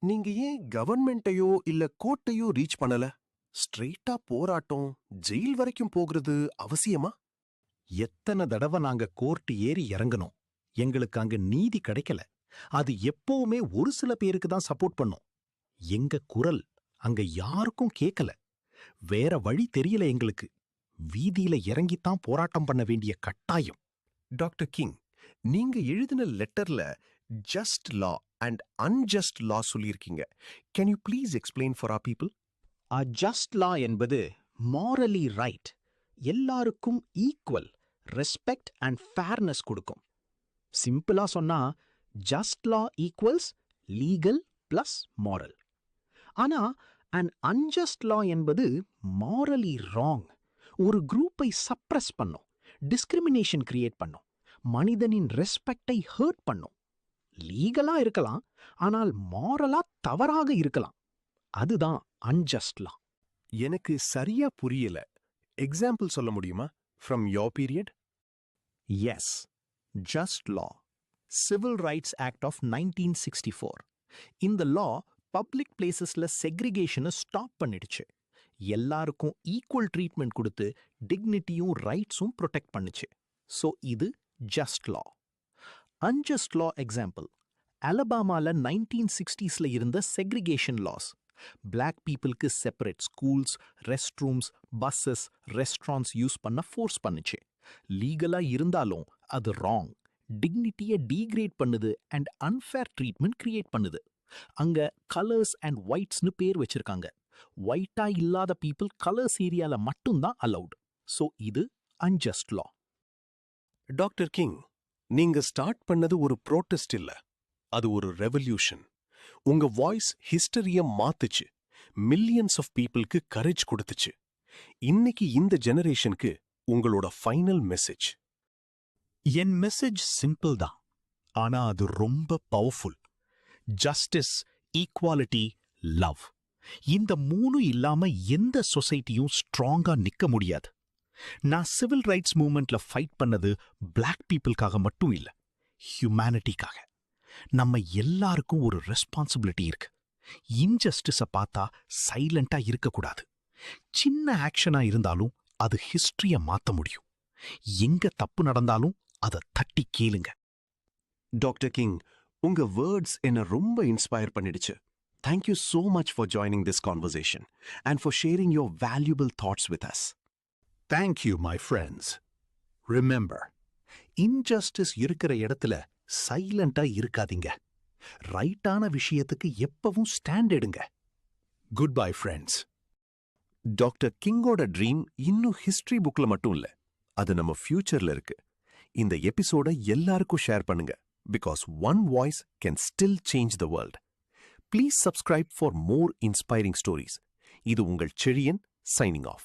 நீங்க ஏன் கவர்மெண்ட்டையோ இல்ல கோர்ட்டையோ ரீச் பண்ணல? ஸ்ட்ரெயிட்டா போராட்டம், ஜெயில் வரைக்கும் போகிறது அவசியமா? எத்தனை தடவை நாங்க கோர்ட் ஏறி இறங்கணும், எங்களுக்கு அங்க நீதி கிடைக்கல. அது எப்பவுமே ஒரு சில பேருக்கு தான் சப்போர்ட் பண்ணும். எங்க குரல் அங்க யாருக்கும் கேட்கல. வேற வழி தெரியல எங்களுக்கு. வீதியில இறங்கித்தான் போராட்டம் பண்ண வேண்டிய கட்டாயம். டாக்டர் கிங், நீங்க எழுதின லெட்டர்ல just law and unjust law சொல்லியிருக்கீங்க. Can you please explain for our people? Just law என்பது மாரலி ரைட், எல்லாருக்கும் ஈக்குவல் ரெஸ்பெக்ட் அண்ட் ஃபேர்னஸ் கொடுக்கும். சிம்பிளா சொன்னா just law equals legal plus moral. ஆனா அண்ட் அன்ஜஸ்ட் லா என்பது மாரலி ராங், ஒரு குரூப்பை சப்ரஸ் பண்ணும், டிஸ்கிரிமினேஷன் கிரியேட் பண்ணும், மனிதனின் ரெஸ்பெக்டை ஹர்ட் பண்ணும். லீகலா இருக்கலாம், ஆனால் மாரலா தவறாக இருக்கலாம். அதுதான் அன்ஜஸ்ட் லா. எனக்கு சரியா புரியல. எக்ஸாம்பிள் சொல்ல முடியுமா? From your period. Yes, just law, civil rights act of 1964. இந்த லா பப்ளிக் பிளேசஸ்ல செக்ரிகேஷனை ஸ்டாப் பண்ணிடுச்சு. எல்லாருக்கும் ஈக்குவல் ட்ரீட்மெண்ட் கொடுத்து டிக்னிட்டியும் ரைட்ஸும் ப்ரொடெக்ட் பண்ணுச்சு. ஸோ இது ஜஸ்ட் லா. அன்ஜஸ்ட் லா எக்ஸாம்பிள், அலபாமால 1960ஸ்ல இருந்த செக்ரிகேஷன் லாஸ். பிளாக் பீப்புளுக்கு separate schools, rest rooms, buses, restaurants use பண்ண ஃபோர்ஸ் பண்ணுச்சு. லீகலா இருந்தாலும் அது ராங், டிக்னிட்டியை டீக்ரேட் பண்ணுது அண்ட் அன்ஃபேர் ட்ரீட்மெண்ட் கிரியேட் பண்ணுது. அங்க கலர்ஸ் அண்ட் ஒயிட்ஸ்னு பேர் வச்சிருக்காங்க. ஒயிட்டா இல்லாத பீப்புள் கலர்ஸ் ஏரியால மட்டும்தான் அலவுட். ஸோ இது அன்ஜஸ்ட் லா. டாக்டர் கிங், நீங்க ஸ்டார்ட் பண்ணது ஒரு ப்ரோட்டஸ்ட் இல்ல, அது ஒரு ரெவல்யூஷன். உங்க வாய்ஸ் ஹிஸ்டரிய மாத்துச்சு, மில்லியன்ஸ் ஆஃப் பீப்புளுக்கு கரேஜ் கொடுத்துச்சு. இன்னைக்கு இந்த ஜெனரேஷனுக்கு உங்களோட ஃபைனல் மெசேஜ்? என் மெசேஜ் சிம்பிள் தான், ஆனா அது ரொம்ப பவர்ஃபுல். Justice, equality, love. இந்த மூணு இல்லாம எந்த சொசைட்டியும் ஸ்ட்ராங்கா நிக்க முடியாது. நான் சிவில் ரைட்ஸ் மூவ்மெண்ட்ல ஃபைட் பண்ணது பிளாக் பீப்புளுக்காக மட்டும் இல்ல, ஹியூமனிட்டிக்காக. நம்ம எல்லாருக்கும் ஒரு ரெஸ்பான்சிபிலிட்டி இருக்கு. இன்ஜஸ்டிஸை பார்த்தா சைலண்டா இருக்கக்கூடாது. சின்ன ஆக்ஷனா இருந்தாலும் அது ஹிஸ்டரிய மாத்த முடியும். எங்க தப்பு நடந்தாலும் அதை தட்டி கேளுங்க. டாக்டர் கிங், உங்க வேர்ட்ஸ் என்ன ரொம்ப இன்ஸ்பயர் பண்ணிடுச்சு. Thank you so much for joining this conversation and for sharing your valuable thoughts with us. Thank you, my friends. Remember, injustice இருக்கிற இடத்துல சைலண்டா இருக்காதீங்க. ரைட்டான விஷயத்துக்கு எப்பவும் ஸ்டாண்ட் எடுங்க. Good bye friends. டாக்டர் கிங்கோட ட்ரீம் இன்னும் ஹிஸ்டரி புக்ல மட்டும் இல்ல, அது நம்ம ஃபியூச்சர்ல இருக்கு. இந்த எபிசோட எல்லாருக்கும் ஷேர் பண்ணுங்க, because one voice can still change the world. Please subscribe for more inspiring stories. இது உங்கள் செழியன் signing off.